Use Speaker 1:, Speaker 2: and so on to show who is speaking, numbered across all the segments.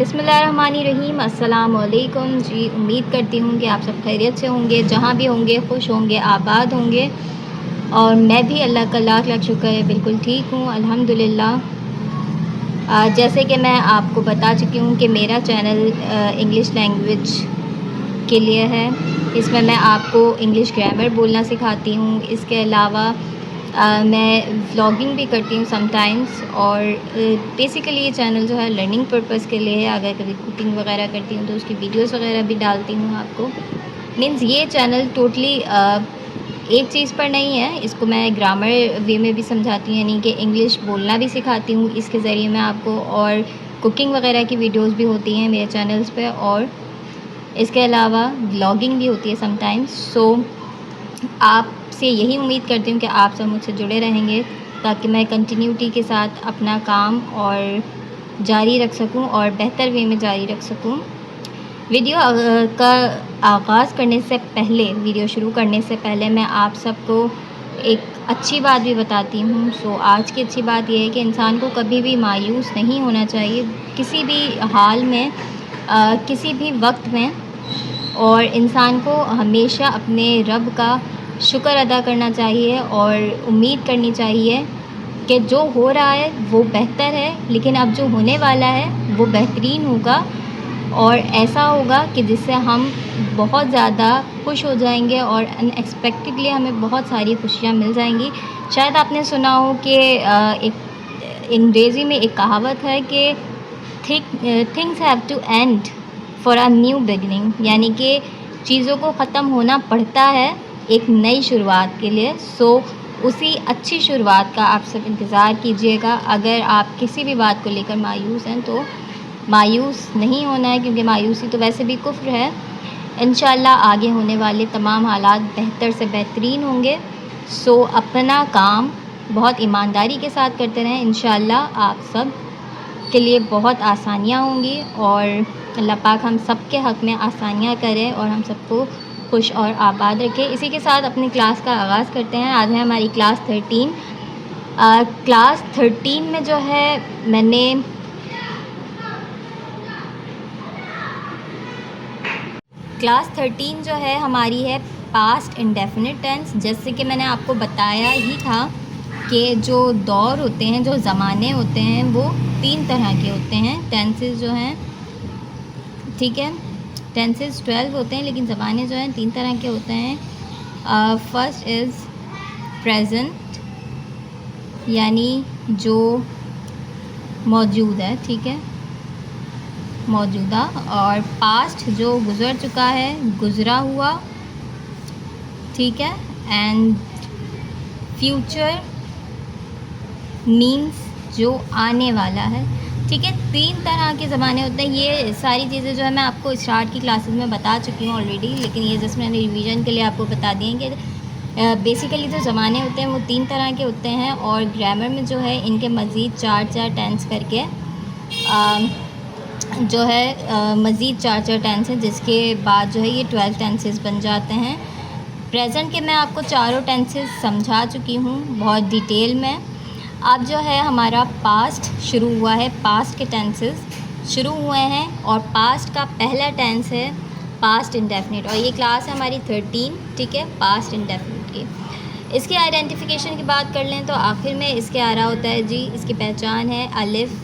Speaker 1: बिस्मिल्लाहिर्रहमानिर्रहीम। अस्सलाम वालेकुम जी। उम्मीद करती हूँ कि आप सब खैरियत से होंगे, जहाँ भी होंगे खुश होंगे, आबाद होंगे। और मैं भी अल्लाह का लाख लाख शुक्र है बिल्कुल ठीक हूँ अल्हम्दुलिल्लाह। जैसे कि मैं आपको बता चुकी हूँ कि मेरा चैनल इंग्लिश लैंग्वेज के लिए है। इसमें मैं आपको इंग्लिश ग्रामर बोलना सिखाती हूँ। इसके अलावा मैं व्लॉगिंग भी करती हूँ समटाइम्स। और बेसिकली ये चैनल जो है लर्निंग पर्पस के लिए है। अगर कभी कुकिंग वगैरह करती हूँ तो उसकी वीडियोस वगैरह भी डालती हूँ आपको। मीन्स ये चैनल टोटली एक चीज़ पर नहीं है। इसको मैं ग्रामर वे में भी समझाती हूँ, यानी कि इंग्लिश बोलना भी सिखाती हूँ इसके ज़रिए मैं आपको। और कुकिंग वगैरह की वीडियोस भी होती हैं मेरे चैनल्स पे। और इसके अलावा व्लॉगिंग भी होती है समटाइम्स। सो आपसे यही उम्मीद करती हूँ कि आप सब मुझसे जुड़े रहेंगे ताकि मैं कंटिन्यूटी के साथ अपना काम और जारी रख सकूँ और बेहतर वे में जारी रख सकूँ। वीडियो का आगाज़ करने से पहले, वीडियो शुरू करने से पहले मैं आप सबको एक अच्छी बात भी बताती हूँ। सो आज की अच्छी बात यह है कि इंसान को कभी भी मायूस नहीं होना चाहिए किसी भी हाल में, किसी भी वक्त में। और इंसान को हमेशा अपने रब का शुक्र अदा करना चाहिए और उम्मीद करनी चाहिए कि जो हो रहा है वो बेहतर है, लेकिन अब जो होने वाला है वो बेहतरीन होगा। और ऐसा होगा कि जिससे हम बहुत ज़्यादा खुश हो जाएंगे और अनएक्सपेक्टेडली हमें बहुत सारी खुशियाँ मिल जाएंगी। शायद आपने सुना हो कि एक अंग्रेज़ी में एक कहावत है कि things have to end for a new beginning, यानी कि चीज़ों को ख़त्म होना पड़ता है एक नई शुरुआत के लिए। सो उसी अच्छी शुरुआत का आप सब इंतज़ार कीजिएगा। अगर आप किसी भी बात को लेकर मायूस हैं तो मायूस नहीं होना है, क्योंकि मायूसी तो वैसे भी कुफ्र है। इंशाल्लाह आगे होने वाले तमाम हालात बेहतर से बेहतरीन होंगे। सो अपना काम बहुत ईमानदारी के साथ करते रहें। इंशाल्लाह आप सब के लिए बहुत आसानियाँ होंगी और अल्लाह पाक हम सब के हक़ में आसानियाँ करे और हम सबको खुश और आबाद रखे। इसी के साथ अपनी क्लास का आगाज़ करते हैं। आज है हमारी क्लास 13। क्लास 13 में जो है मैंने क्लास 13 जो है हमारी है पास्ट इंडेफिनिट टेंस। जैसे कि मैंने आपको बताया ही था कि जो दौर होते हैं, जो ज़माने होते हैं, वो 3 तरह के होते हैं। टेंसेस जो हैं, ठीक है, टेंसेस 12 होते हैं, लेकिन ज़माने जो हैं 3 तरह के होते हैं। फर्स्ट इज़ प्रेजेंट, यानी जो मौजूद है, ठीक है, मौजूदा। और पास्ट जो गुज़र चुका है, गुज़रा हुआ, ठीक है। एंड फ्यूचर मीन्स जो आने वाला है, ठीक है। 3 तरह के ज़माने होते हैं। ये सारी चीज़ें जो है मैं आपको स्टार्ट की क्लासेस में बता चुकी हूँ ऑलरेडी, लेकिन ये जस्ट मैंने रिवीजन के लिए आपको बता दिए कि बेसिकली जो ज़माने होते हैं वो 3 तरह के होते हैं। और ग्रामर में जो है इनके मज़ीद 4 टेंस करके जो है मज़ीद 4 टेंस हैं, जिसके बाद जो है ये 12 टेंसेस बन जाते हैं। प्रेजेंट के मैं आपको चारों टेंसेस समझा चुकी हूँ बहुत डिटेल में। अब जो है हमारा पास्ट शुरू हुआ है, पास्ट के टेंसेस शुरू हुए हैं और पास्ट का पहला टेंस है पास्ट इंडेफिनिट। और ये क्लास है हमारी 13, ठीक है, पास्ट इंडेफिनिट की। इसकी आइडेंटिफिकेशन की बात कर लें तो आखिर में इसके आ रहा होता है जी, इसकी पहचान है अलिफ,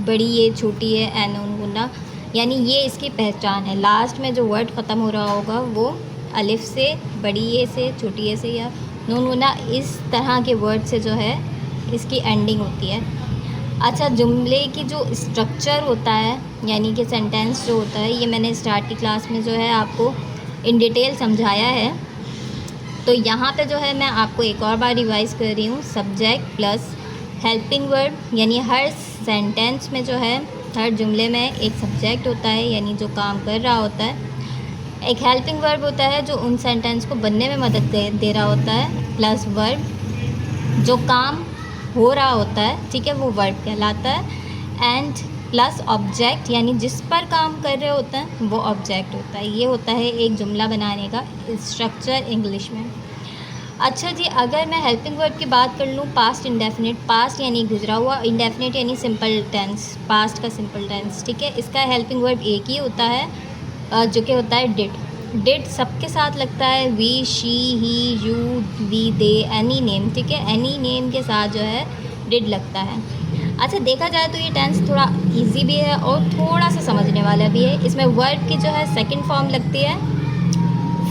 Speaker 1: बड़ी ये छोटी है एन नून गुन्ना, यानी ये इसकी पहचान है। लास्ट में जो वर्ड ख़त्म हो रहा होगा वो अलिफ से, बड़ी ए से, छोटी ए से या नून गुन्ना, इस तरह के वर्ड से जो है इसकी एंडिंग होती है। अच्छा, जुमले की जो स्ट्रक्चर होता है, यानी कि सेंटेंस जो होता है, ये मैंने स्टार्ट की क्लास में जो है आपको इन डिटेल समझाया है। तो यहाँ पे जो है मैं आपको एक और बार रिवाइज़ कर रही हूँ। सब्जेक्ट प्लस हेल्पिंग वर्ब, यानी हर सेंटेंस में जो है, हर जुमले में एक सब्जेक्ट होता है, यानी जो काम कर रहा होता है। एक हेल्पिंग वर्ब होता है जो उन सेंटेंस को बनने में मदद दे रहा होता है, प्लस वर्ब जो काम हो रहा होता है, ठीक है, वो वर्ब कहलाता है। एंड प्लस ऑब्जेक्ट, यानी जिस पर काम कर रहे होते हैं वो ऑब्जेक्ट होता है। ये होता है एक जुमला बनाने का स्ट्रक्चर इंग्लिश में। अच्छा जी, अगर मैं हेल्पिंग वर्ब की बात कर लूँ, पास्ट इंडेफिनिट, पास्ट यानी गुजरा हुआ, इंडेफिनिट यानी सिंपल टेंस, पास्ट का सिंपल टेंस, ठीक है। इसका हेल्पिंग वर्ब एक ही होता है, जो कि होता है डिड। डिड सबके साथ लगता है, we, she, he, you, we, they, any name, ठीक है। एनी नेम के साथ जो है डिड लगता है। अच्छा, देखा जाए तो ये टेंस थोड़ा इजी भी है और थोड़ा सा समझने वाला भी है। इसमें वर्ब की जो है सेकंड फॉर्म लगती है।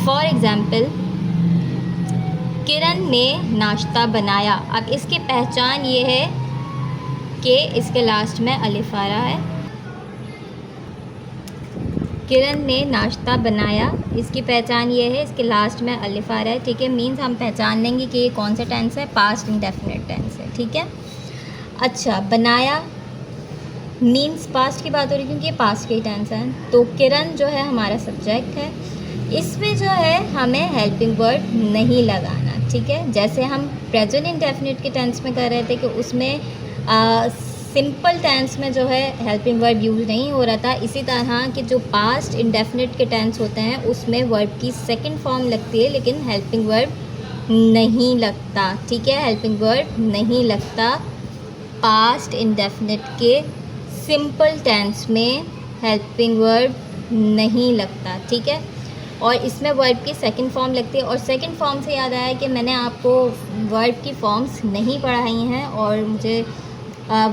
Speaker 1: फॉर एग्ज़ाम्पल, किरण ने नाश्ता बनाया। अब इसकी पहचान ये है कि इसके लास्ट में अलिफ आ रहा है। किरण ने नाश्ता बनाया, इसकी पहचान ये है, इसके लास्ट में अलिफ आ रहा है, ठीक है। मीन्स हम पहचान लेंगे कि ये कौन सा टेंस है, पास्ट इंडेफिनिट टेंस है, ठीक है। अच्छा, बनाया मीन्स पास्ट की बात हो रही है क्योंकि ये पास्ट के टेंस है। तो किरण जो है हमारा सब्जेक्ट है, इसमें जो है हमें हेल्पिंग वर्ड नहीं लगाना, ठीक है। जैसे हम प्रेजेंट इंडेफिनिट के टेंस में कर रहे थे कि उसमें सिंपल टेंस में जो है हेल्पिंग वर्ब यूज़ नहीं हो रहा था, इसी तरह कि जो पास्ट इंडेफिनिट के टेंस होते हैं उसमें वर्ब की सेकंड फॉर्म लगती है लेकिन हेल्पिंग वर्ब नहीं लगता, ठीक है। हेल्पिंग वर्ब नहीं लगता पास्ट इंडेफिनिट के सिंपल टेंस में, हेल्पिंग वर्ब नहीं लगता, ठीक है। और इसमें वर्ब की सेकंड फॉर्म लगती है। और सेकंड फॉर्म से याद आया कि मैंने आपको वर्ब की फॉर्म्स नहीं पढ़ाई हैं और मुझे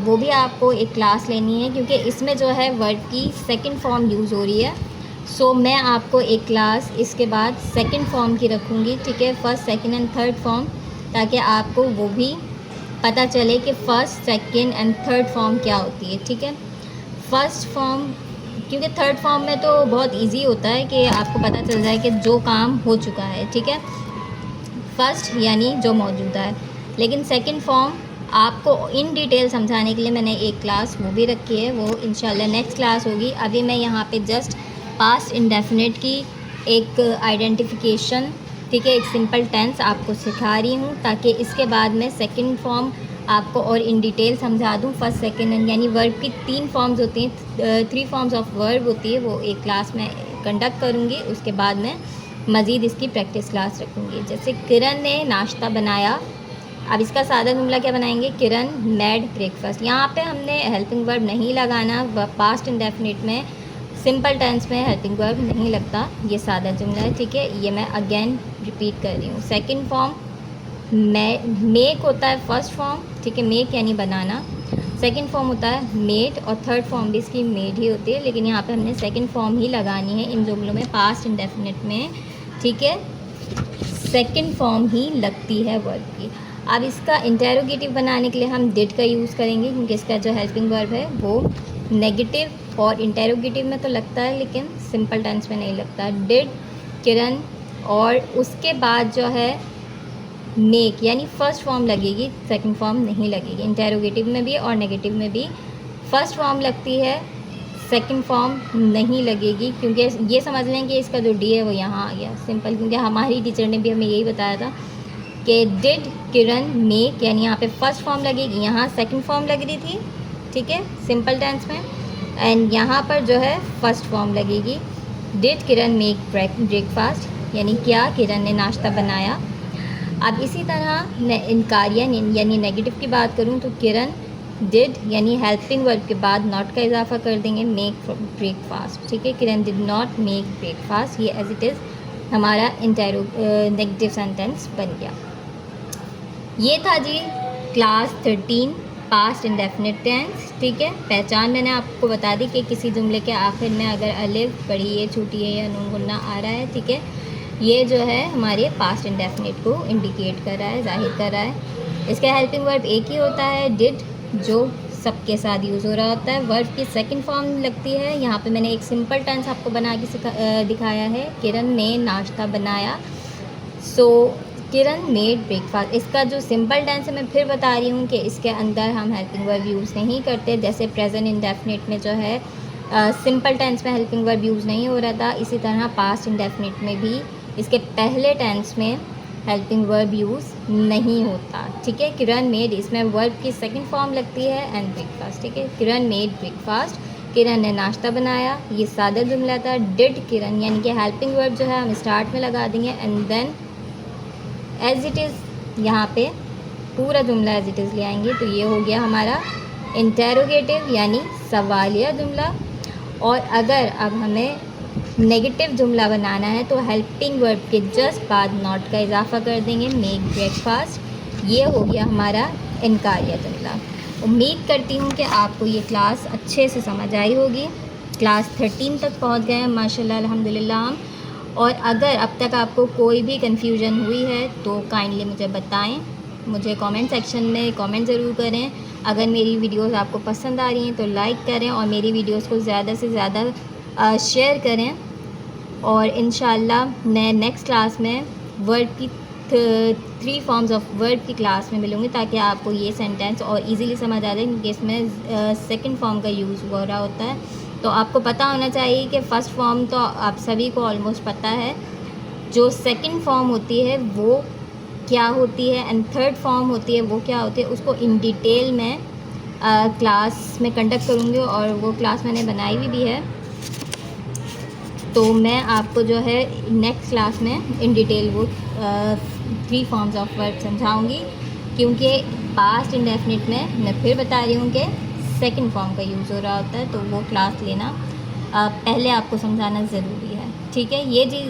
Speaker 1: वो भी आपको एक क्लास लेनी है क्योंकि इसमें जो है वर्ब की सेकंड फॉर्म यूज़ हो रही है। सो मैं आपको एक क्लास इसके बाद सेकंड फॉर्म की रखूँगी, ठीक है, first second and third form, ताकि आपको वो भी पता चले कि first second and third form क्या होती है, ठीक है। फर्स्ट फॉर्म, क्योंकि थर्ड फॉर्म में तो बहुत इजी होता है कि आपको पता चल जाए कि जो काम हो चुका है, ठीक है, फर्स्ट यानी जो मौजूदा है। लेकिन सेकंड फॉर्म आपको इन डिटेल समझाने के लिए मैंने एक क्लास वो भी रखी है, वो इंशाल्लाह नेक्स्ट क्लास होगी। अभी मैं यहाँ पे जस्ट पास्ट इंडेफिनिट की एक आइडेंटिफिकेशन, ठीक है, एक सिंपल टेंस आपको सिखा रही हूँ ताकि इसके बाद मैं सेकंड फॉर्म आपको और इन डिटेल समझा दूँ। फर्स्ट सेकंड एंड यानी वर्ब की 3 फॉर्म्स होती हैं, 3 फॉर्म्स ऑफ वर्ब होती है, वो एक क्लास में कंडक्ट करूँगी। उसके बाद मैं मज़ीद इसकी प्रैक्टिस क्लास रखूँगी। जैसे किरण ने नाश्ता बनाया, अब इसका सादा जुमला क्या बनाएंगे, किरण मेड ब्रेकफास्ट। यहाँ पे हमने हेल्पिंग वर्ब नहीं लगाना, पास्ट इंडेफिनिट में सिंपल टेंस में हेल्पिंग वर्ब नहीं लगता, ये सादा जुमला है, ठीक है। ये मैं अगेन रिपीट कर रही हूँ। सेकंड फॉर्म मेक होता है फर्स्ट फॉर्म, ठीक है, मेक यानी बनाना। सेकंड फॉर्म होता है मेड और थर्ड फॉर्म भी इसकी मेड ही होती है, लेकिन यहाँ पे हमने सेकंड फॉर्म ही लगानी है इन जुमलों में, पास्ट इंडेफिनिट में, ठीक है, सेकंड फॉर्म ही लगती है वर्ब की। अब इसका इंटेरोगेटिव बनाने के लिए हम डिड का यूज़ करेंगे क्योंकि इसका जो हेल्पिंग वर्ब है वो नेगेटिव और इंटेरोगेटिव में तो लगता है लेकिन सिंपल टेंस में नहीं लगता। डिड किरण, और उसके बाद जो है मेक यानी फ़र्स्ट फॉर्म लगेगी, सेकंड फॉर्म नहीं लगेगी। इंटेरोगेटिव में भी और नेगेटिव में भी फ़र्स्ट फॉर्म लगती है, सेकंड फॉर्म नहीं लगेगी, क्योंकि ये समझ लें कि इसका जो डी है वो यहाँ आ गया सिंपल, क्योंकि हमारी टीचर ने भी हमें यही बताया था कि डिड किरण मेक, यानी यहाँ पे फर्स्ट फॉर्म लगेगी, यहाँ सेकंड फॉर्म लग रही थी, ठीक है, सिंपल टेंस में, एंड यहाँ पर जो है फर्स्ट फॉर्म लगेगी। डिड किरण मेक ब्रेकफास्ट, यानी क्या किरण ने नाश्ता बनाया। अब इसी तरह इनकारियन यानी नेगेटिव की बात करूँ तो किरण डिड यानी हेल्पिंग वर्ब के बाद नॉट का इजाफा कर देंगे, मेक ब्रेकफास्ट, ठीक है। किरण डिड नॉट मेक ब्रेकफास्ट, ये एज इट इज़ हमारा नेगेटिव सेंटेंस बन गया। ये था जी क्लास 13 पास्ट इंडेफिनिट टेंस, ठीक है। पहचान मैंने आपको बता दी कि किसी जुमले के आखिर में अगर अलिफ बड़ी है छोटी है या नून गुन्ना आ रहा है, ठीक है, ये जो है हमारे पास्ट इंडेफिनिट को इंडिकेट कर रहा है, जाहिर कर रहा है। इसका हेल्पिंग वर्ब एक ही होता है डिड, जो सबके साथ यूज़ हो रहा होता है। वर्ब की सेकंड फॉर्म लगती है, यहाँ पे मैंने एक सिंपल टेंस आपको बना के दिखाया है, किरण ने नाश्ता बनाया। सो किरण मेड ब्रेकफास्ट, इसका जो सिंपल टेंस है मैं फिर बता रही हूँ कि इसके अंदर हम हेल्पिंग वर्ब यूज़ नहीं करते। जैसे प्रेजेंट इंडेफिनिट में जो है सिंपल टेंस में हेल्पिंग वर्ब यूज़ नहीं हो रहा था, इसी तरह पास्ट इंडेफिनिट में भी इसके पहले टेंस में हेल्पिंग वर्ब यूज़ नहीं होता, ठीक है। किरण मेड, इसमें वर्ब की सेकंड फॉर्म लगती है एंड ब्रेकफास्ट, ठीक है। किरण मेड ब्रेकफास्ट, किरण ने नाश्ता बनाया, ये सादा जुमला था। डिड किरण यानी कि हेल्पिंग वर्ब जो है हम स्टार्ट में लगा देंगे एज़ इट इज़ यहाँ पे पूरा जुमला एज़ इट इज़ ले आएंगे। तो ये हो गया हमारा इंटेरोगेटिव यानी सवालिया जुमला। और अगर अब हमें नेगेटिव जुमला बनाना है तो हेल्पिंग वर्ब के जस्ट बाद नॉट का इजाफा कर देंगे, मेक ब्रेकफास्ट। ये हो गया हमारा इनकारिया जुमला। उम्मीद करती हूँ कि आपको ये क्लास अच्छे से समझ आई होगी। क्लास 13 तक पहुँच गए हैं माशाल्लाह अल्हम्दुलिल्लाह हम। और अगर अब तक आपको कोई भी कन्फ्यूजन हुई है तो काइंडली मुझे बताएं, मुझे कमेंट सेक्शन में कमेंट ज़रूर करें। अगर मेरी वीडियोस आपको पसंद आ रही हैं तो लाइक करें और मेरी वीडियोस को ज़्यादा से ज़्यादा शेयर करें। और इंशाल्लाह मैं नेक्स्ट क्लास में वर्ड की 3 फॉर्म्स ऑफ वर्ड की क्लास में मिलूँगी, ताकि आपको ये सेंटेंस और इजीली समझ आ जाए, क्योंकि इसमें सेकंड फॉर्म का यूज़ हो रहा होता है। तो आपको पता होना चाहिए कि फ़र्स्ट फॉर्म तो आप सभी को ऑलमोस्ट पता है, जो सेकंड फॉर्म होती है वो क्या होती है एंड थर्ड फॉर्म होती है वो क्या होती है, उसको इन डिटेल में क्लास में कंडक्ट करूँगी और वो क्लास मैंने बनाई भी है। तो मैं आपको जो है नेक्स्ट क्लास में इन डिटेल वो 3 फॉर्म्स ऑफ वर्ब समझाऊंगी, क्योंकि पास्ट इंडेफिनिट में मैं फिर बता रही हूँ कि सेकंड फॉर्म का यूज़ हो रहा होता है। तो वो क्लास लेना पहले आपको समझाना ज़रूरी है, ठीक है। ये जी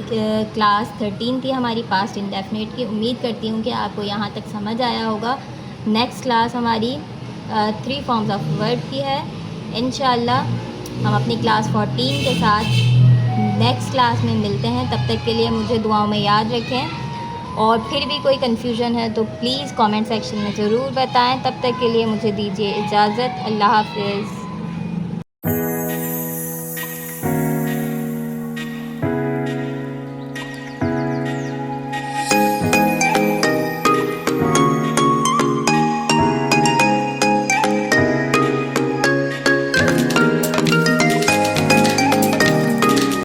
Speaker 1: क्लास 13 थी हमारी पास्ट इंडेफिनिट की। उम्मीद करती हूँ कि आपको यहाँ तक समझ आया होगा। नेक्स्ट क्लास हमारी 3 फॉर्म्स ऑफ वर्ब की है। इंशाल्लाह हम अपनी क्लास 14 के साथ नेक्स्ट क्लास में मिलते हैं। तब तक के लिए मुझे दुआओं में याद रखें, और फिर भी कोई कन्फ्यूजन है तो प्लीज़ कमेंट सेक्शन में ज़रूर बताएं। तब तक के लिए मुझे दीजिए इजाज़त। अल्लाह हाफ़िज़।